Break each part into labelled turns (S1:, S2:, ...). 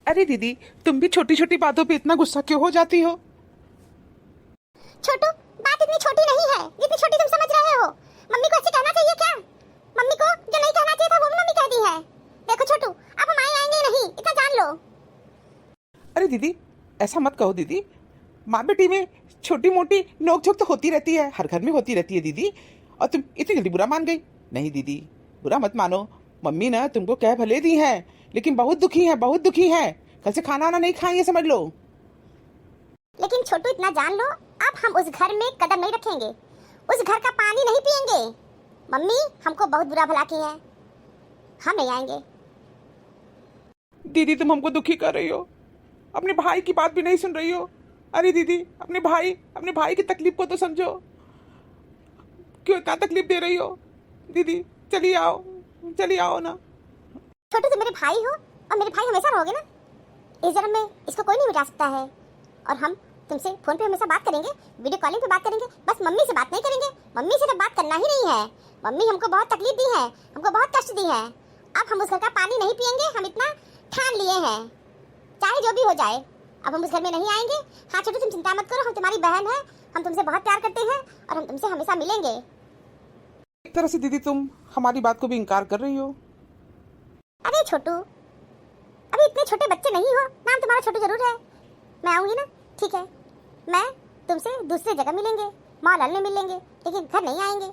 S1: अरे दीदी, तुम भी छोटी छोटी बातों पे इतना गुस्सा क्यों हो जाती हो?
S2: छोटू, बात इतनी छोटी नहीं है जितनी छोटी तुम समझ रहे हो। मम्मी को ऐसे कहना चाहिए क्या? मम्मी को जो नहीं कहना चाहिए था वो भी मम्मी कह दी है। देखो छोटू, अब हम आएंगे नहीं, इतना जान लो।
S1: अरे दीदी, ऐसा मत कहो दीदी। माँ बेटी में छोटी मोटी नोक झोंक तो होती रहती है, हर घर में होती रहती है दीदी। और तुम इतनी जल्दी बुरा मान गई? नहीं दीदी, बुरा मत मानो। मम्मी ना तुमको कह भले दी है, लेकिन बहुत दुखी है, बहुत दुखी है। कल से खाना वाना नहीं खाएंगे, समझ लो।
S2: लेकिन छोटू इतना जान लो, अब हम उस घर में कदम नहीं रखेंगे, उस घर का पानी नहीं पिएंगे। मम्मी हमको बहुत बुरा भला की है, हम नहीं आएंगे।
S1: दीदी, तुम हमको दुखी कर रही हो, अपने भाई की बात भी नहीं सुन रही हो। अरे दीदी, अपने भाई की तकलीफ को तो समझो। क्यों इतना तकलीफ दे रही हो? दीदी चलिए आओ ना।
S2: छोटू, तुम मेरे भाई हो और मेरे भाई हमेशा रहोगे ना। इस जन्म में इसको कोई नहीं मिटा सकता है। और हम तुमसे फोन पे हमेशा बात करेंगे, वीडियो कॉलिंग पे बात करेंगे, बस मम्मी से बात नहीं करेंगे। मम्मी से तो बात करना ही नहीं है। मम्मी हमको बहुत तकलीफ दी है, हमको बहुत कष्ट दी है। अब हम उस घर का पानी नहीं पिएंगे, हम इतना ठान लिए हैं, चाहे जो भी हो जाए। अब हम उस घर में नहीं आएंगे। हाँ छोटू, तुम चिंता मत करो, हम तुम्हारी बहन है, हम तुमसे बहुत प्यार करते हैं और हम तुमसे हमेशा मिलेंगे।
S1: एक तरह से दीदी तुम हमारी बात को भी इनकार कर रही हो।
S2: अरे छोटू, अभी इतने छोटे बच्चे नहीं हो, नाम तुम्हारा छोटू जरूर है। मैं आऊंगी ना, ठीक है, मैं तुमसे दूसरी जगह मिलेंगे, मॉल में मिलेंगे, लेकिन घर नहीं आएंगे।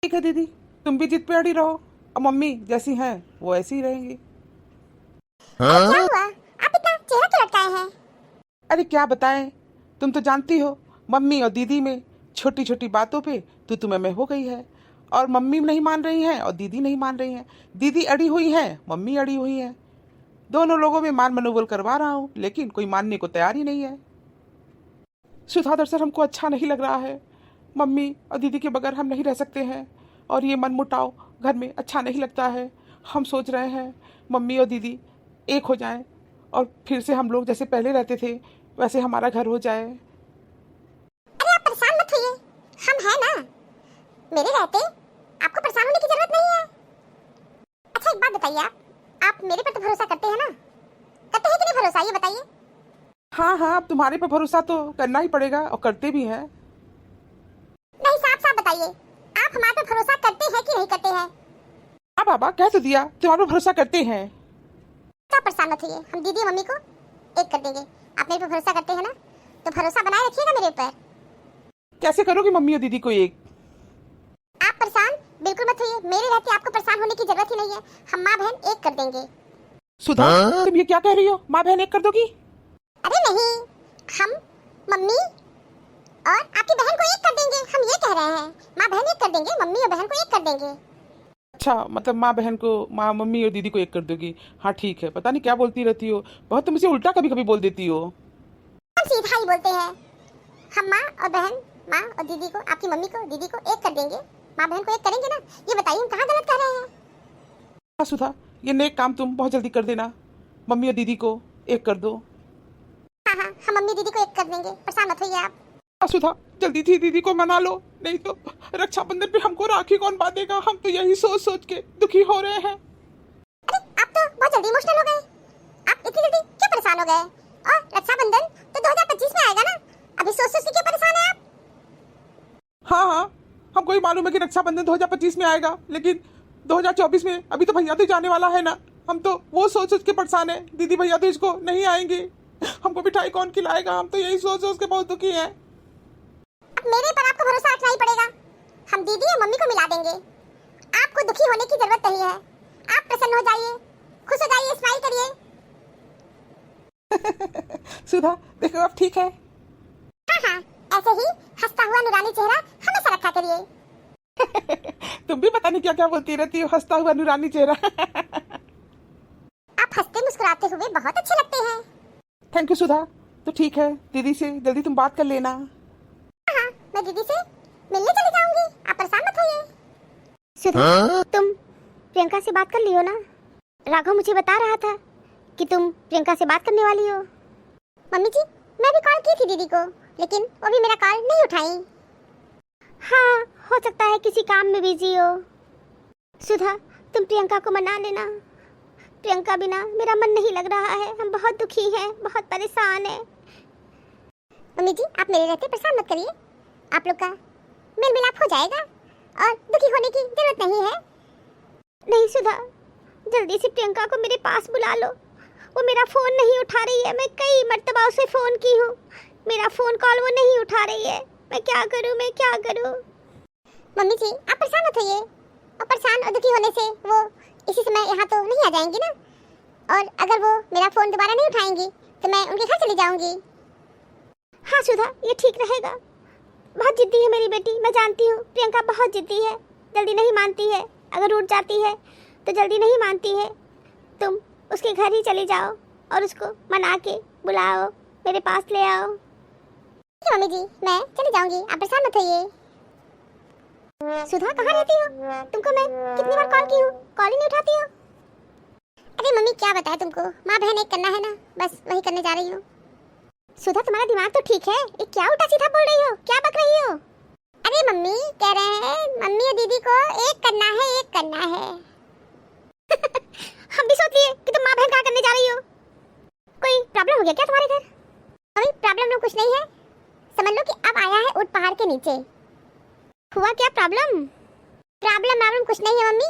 S1: ठीक है दीदी, तुम भी जिद पे अड़ी रहो, और मम्मी जैसी हैं वो ऐसी ही रहेंगी।
S2: क्या हुआ, आप इतना चेहरा क्यों लटकाए हैं?
S1: अरे क्या बताएं, तुम तो जानती हो मम्मी और दीदी में छोटी छोटी बातों पे तू तुम्हें में हो गई है। और मम्मी नहीं मान रही हैं और दीदी नहीं मान रही हैं। दीदी अड़ी हुई है, मम्मी अड़ी हुई है। दोनों लोगों में मान मनोबल करवा रहा हूँ, लेकिन कोई मानने को तैयार ही नहीं है। सुधा दरअसल हमको अच्छा नहीं लग रहा है। मम्मी और दीदी के बगैर हम नहीं रह सकते हैं, और ये मन मुटाव घर में अच्छा नहीं लगता है। हम सोच रहे हैं मम्मी और दीदी एक हो जाएं, और फिर से हम लोग जैसे पहले रहते थे वैसे हमारा घर हो जाए।
S2: अरे आप परेशान मत होइए, हम हैं ना। मेरे रहते आपको परेशान होने की जरूरत नहीं है। अच्छा एक बात बताइए, आप मेरे पर तो भरोसा करते हैं ना? करते हैं कि नहीं भरोसा, ये बताइए।
S1: हाँ, अब तुम्हारे पर भरोसा तो करना ही पड़ेगा, और करते भी हैं।
S2: नहीं, साफ साफ बताइए, आप हमारे पर भरोसा करते हैं कि नहीं करते हैं?
S1: हाँ बाबा, कह तो दिया, तुम्हारे पर भरोसा करते हैं।
S2: क्या परेशान मत होइए, हम दीदी और मम्मी को एक कर देंगे। आप मेरे पर भरोसा करते हैं ना, तो भरोसा बनाए रखिएगा मेरे ऊपर।
S1: कैसे करोगे मम्मी और दीदी को एक?
S2: आप परेशान बिल्कुल मत होइए, मेरे रहते आपको परेशान होने की जरूरत ही नहीं है। हम माँ बहन एक कर देंगे।
S1: सुधा, तुम ये क्या कह रही हो? माँ बहन एक कर दोगी?
S2: अरे नहीं, हम मम्मी और आपकी बहन को एक कर देंगे, हम ये कह रहे हैं। माँ बहन एक कर देंगे, मम्मी और बहन को एक कर देंगे।
S1: अच्छा, मतलब माँ बहन को, माँ मम्मी और दीदी को एक कर दोगी? हाँ ठीक है, पता नहीं क्या बोलती रहती हो, बहुत तुम मुझे उल्टा कभी कभी बोल देती हो।
S2: हम सीधा ही बोलते हैं। हम माँ और बहन, माँ और दीदी को, आपकी मम्मी को, दीदी को एक कर देंगे, माँ बहन को एक करेंगे ना। ये बताइए हम कहाँ गलत कर रहे हैं?
S1: हाँ सुधा, ये नेक काम तुम बहुत जल्दी कर देना, मम्मी और दीदी को एक कर दो।
S2: हाँ, हम मम्मी दीदी को एक कर देंगे, परेशान मत होइए आप।
S1: हाँ सुधा, जल्दी थी दीदी को मना लो, नहीं तो रक्षाबंधन पे हमको राखी कौन बांधेगा? हम तो यही सोच सोच के दुखी हो रहे हैं।
S2: अरे आप तो बहुत जल्दी इमोशनल हो गए, आप इतनी जल्दी क्यों परेशान हो गए? और रक्षाबंधन तो 2025 में आएगा ना, अभी सोच सोच के क्यों परेशान है आप?
S1: हाँ, हमको ही मालूम है कि रक्षाबंधन 2025 में आएगा, लेकिन 2024 में अभी तो भैया तो जाने वाला है ना। हम तो वो सोच सोच के परेशान है, दीदी भैया तो इसको नहीं आएंगे, हमको मिठाई कौन खिलाएगा? हम तो यही सोच सोच के बहुत दुखी हैं।
S2: अब मेरे पर आपको भरोसा रखना ही पड़ेगा। हम दीदी और मम्मी को मिला देंगे, आपको दुखी होने की जरूरत नहीं है। आप प्रसन्न हो जाइए, खुश हो जाइए, स्माइल करिए।
S1: सुधा देखो, अब ठीक है।
S2: हाँ, ऐसे ही हंसता हुआ नूरानी चेहरा हमेशा रखा करिए।
S1: तुम भी पता नहीं क्या क्या बोलती रहती हो, हंसता हुआ नूरानी चेहरा।
S2: आप हंसते मुस्कुराते हुए बहुत अच्छे लगते हैं।
S1: थैंक यू सुधा। तो ठीक है, दीदी से जल्दी तुम बात कर लेना।
S2: हाँ, मैं दीदी से मिलने चली जाऊंगी, आप परेशान मत होइए। सुधा, तुम प्रियंका से बात कर लियो ना? राघव मुझे बता रहा था कि तुम प्रियंका से बात करने वाली हो। मम्मी जी, मैं भी कॉल की थी दीदी को, लेकिन वो भी मेरा कॉल नहीं उठाई। हाँ, हो सकता है किसी काम में बिजी हो। सुधा, तुम प्रियंका को मना लेना, प्रियंका बिना मेरा मन नहीं लग रहा है। हम बहुत दुखी हैं, बहुत परेशान हैं। मम्मी जी, आप मेरे रहते परेशान मत करिए। आप लोग का मेल मिलाप हो जाएगा और दुखी होने की जरूरत नहीं है। नहीं सुधा, जल्दी से प्रियंका को मेरे पास बुला लो। वो मेरा फ़ोन नहीं उठा रही है। मैं कई मर्तबा उसे फ़ोन की हूँ, मेरा फ़ोन कॉल वो नहीं उठा रही है। मैं क्या करूँ, मैं क्या करूँ? मम्मी जी, आप परेशान मत होइए। और परेशान और दुखी होने से वो इसी समय यहाँ तो नहीं आ जाएंगी ना। और अगर वो मेरा फ़ोन दोबारा नहीं उठाएंगी तो मैं उनके घर चली जाऊँगी। हाँ सुधा, ये ठीक रहेगा। बहुत जिद्दी है मेरी बेटी, मैं जानती हूँ। प्रियंका बहुत जिद्दी है, जल्दी नहीं मानती है। अगर उठ जाती है तो जल्दी नहीं मानती है। तुम उसके घर ही चली जाओ और उसको मना के बुलाओ, मेरे पास ले आओ। ठीक है मम्मी जी, मैं चली जाऊंगी, आप परेशान मत होइए। सुधा, कहाँ रहती हो? तुमको मैं कितनी बार कॉल की हूँ, कॉल ही नहीं उठाती हो। अरे मम्मी, क्या बताया तुमको, माँ बहन एक करना है ना, बस वही करने जा रही हूँ। सुधा, तुम्हारा दिमाग तो ठीक है, ये क्या उल्टा सीधा बोल रही हो, क्या बक रही हो? अरे मम्मी कह रहे हैं मम्मी और दीदी को एक करना है, एक करना है। हम भी सोच लिए कि तुम माँ बहन क्या करने जा रही हो। कोई प्रॉब्लम हो गया क्या तुम्हारे घर? अभी प्रॉब्लम कुछ नहीं है, समझ लो कि अब आया है ऊंट पहाड़ के नीचे। हुआ क्या प्रॉब्लम? प्रॉब्लम कुछ नहीं है मम्मी,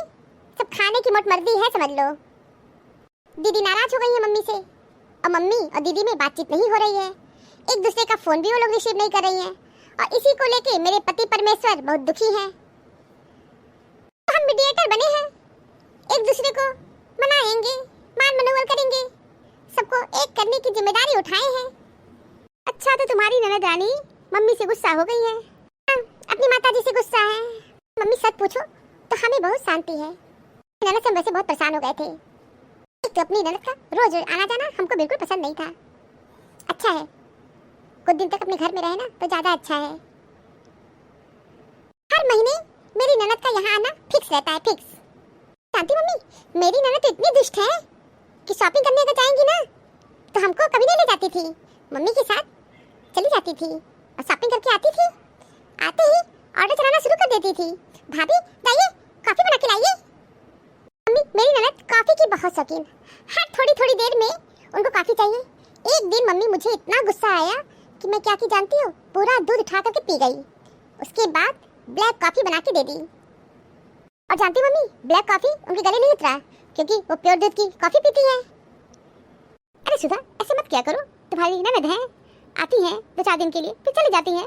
S2: सब खाने की मोट मर्जी है, समझ लो। दीदी नाराज हो गई है मम्मी से और मम्मी और दीदी में बातचीत नहीं हो रही है। एक दूसरे का फोन भी वो लोग रिसीव नहीं कर रही हैं और इसी को लेके मेरे पति परमेश्वर बहुत दुखी हैं। तो हम मीडिएटर बने हैं, एक दूसरे को मनाएंगे, मान मनोबल करेंगे, सबको एक करने की जिम्मेदारी उठाए हैं। अच्छा, तो तुम्हारी ननद रानी मम्मी से गुस्सा हो गई है? हाँ, अपनी माताजी से गुस्सा है। मम्मी सच पूछो तो हमें बहुत शांति है। ननद से हम वैसे बहुत परेशान हो गए थे। एक तो अपनी ननद का रोज आना जाना हमको बिल्कुल पसंद नहीं था। अच्छा है कुछ दिन तक अपने घर में रहे ना तो ज्यादा अच्छा है। हर महीने मेरी ननद का यहाँ आना फिक्स रहता है, फिक्स। जानती मम्मी, मेरी ननद इतनी दुष्ट है कि शॉपिंग करने अगर जाएंगी ना तो हमको कभी नहीं ले जाती थी, मम्मी के साथ चली जाती थी और शॉपिंग करके आती थी। आते ही ऑर्डर चलाना शुरू कर देती थी, भाभी जाइए कॉफी बना के लाइए। मम्मी, मेरी ननद कॉफी की बहुत शौकीन, हर थोड़ी थोड़ी देर में उनको कॉफी चाहिए। एक दिन मम्मी मुझे इतना गुस्सा आया कि मैं क्या की जानती हो, पूरा दूध उठा करके पी गई। उसके बाद ब्लैक कॉफी बना के दे दी। और जानती मम्मी, ब्लैक कॉफी उनके गले नहीं उतरा क्योंकि वो प्योर दूध की कॉफी पीती है। अरे सुधा, ऐसे मत किया करो, तुम्हारी ननद है, आती हैं 2-4 दिन के लिए फिर चली जाती हैं,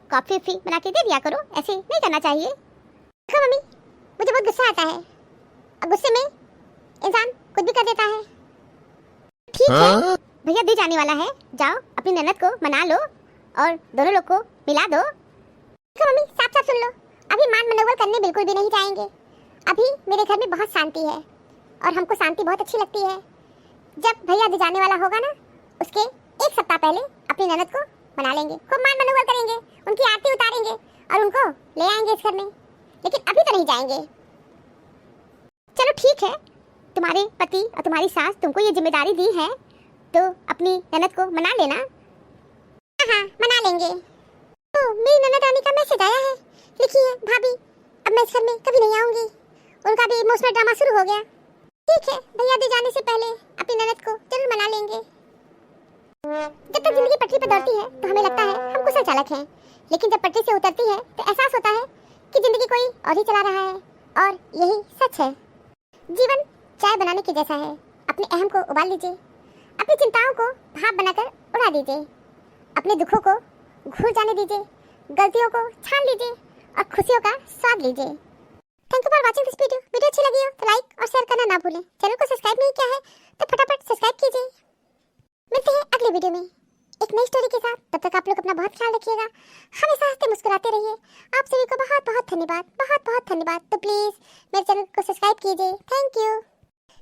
S2: कॉफी फ्री बना के दे दिया करो, ऐसे नहीं करना चाहिए। देखो मम्मी, मुझे बहुत गुस्सा आता है और गुस्से में इंसान कुछ भी कर देता है। ठीक है, भैया दे जाने वाला है, जाओ अपनी ननद को मना लो और दोनों लोग को मिला दो। देखो मम्मी, साफ साफ सुन लो, अभी मान मनोबल करने बिल्कुल भी नहीं जाएंगे। अभी मेरे घर में बहुत शांति है और हमको शांति बहुत अच्छी लगती है। जब भैया दे जाने वाला होगा ना, उसके 1 सप्ताह पहले अपनी ननद को मना लेंगे, खूब मान मनोबल करेंगे, उनकी आरती उतारेंगे और उनको ले आएंगे इस घर में। लेकिन अभी तो नहीं जाएंगे। चलो ठीक है, तुम्हारे पति और तुम्हारी सास तुमको ये जिम्मेदारी दी है तो अपनी ननद को मना लेना। हाँ, मना लेंगे। तो मेरी ननद रानी का मैसेज आया है, लिखी है, भाभी अब मैं इस घर में कभी नहीं आऊंगी। उनका भी इमोशनल ड्रामा शुरू हो गया। ठीक है, भैया दे जाने से पहले अपनी ननद को जरूर मना लेंगे। जब तक जिंदगी पटरी पर दौड़ती है तो हमें लगता है हम कुशल चालक हैं, लेकिन जब पटरी से उतरती है तो एहसास होता है कि जिंदगी कोई और ही चला रहा है। और यही सच है। जीवन चाय बनाने के जैसा है, अपने अहम को उबाल लीजिए, अपनी चिंताओं को भाप बनाकर उड़ा दीजिए, अपने दुखों को घुल जाने दीजिए, गलतियों को छान लीजिए और खुशियों का स्वाद लीजिए। Thank you for watching this video. Video अच्छी लगी हो तो लाइक और शेयर करना ना भूलें। चैनल को सब्सक्राइब नहीं किया है तो फटाफट सब्सक्राइब कीजिए। मिलते हैं अगले वीडियो में एक नई स्टोरी के साथ। तब तक आप लोग अपना बहुत ख्याल रखिएगा, हमेशा हंसते मुस्कुराते रहिए। आप सभी को बहुत बहुत धन्यवाद, बहुत बहुत धन्यवाद। तो प्लीज़ मेरे चैनल को सब्सक्राइब कीजिए। Thank you.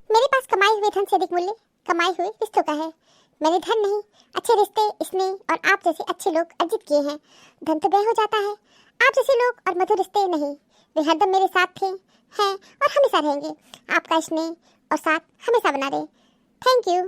S2: मेरे पास कमाए हुए धन से अधिक मूल्य कमाए हुए रिश्तों का है। मैंने धन नहीं, अच्छे रिश्ते, स्नेह और आप जैसे अच्छे लोग अर्जित किए हैं। धन तो व्यय हो जाता है, आप जैसे लोग और मधुर रिश्ते नहीं। वे हरदम मेरे साथ थे, हैं और हमेशा रहेंगे। आपका स्नेह और साथ हमेशा बना रहे। Thank you.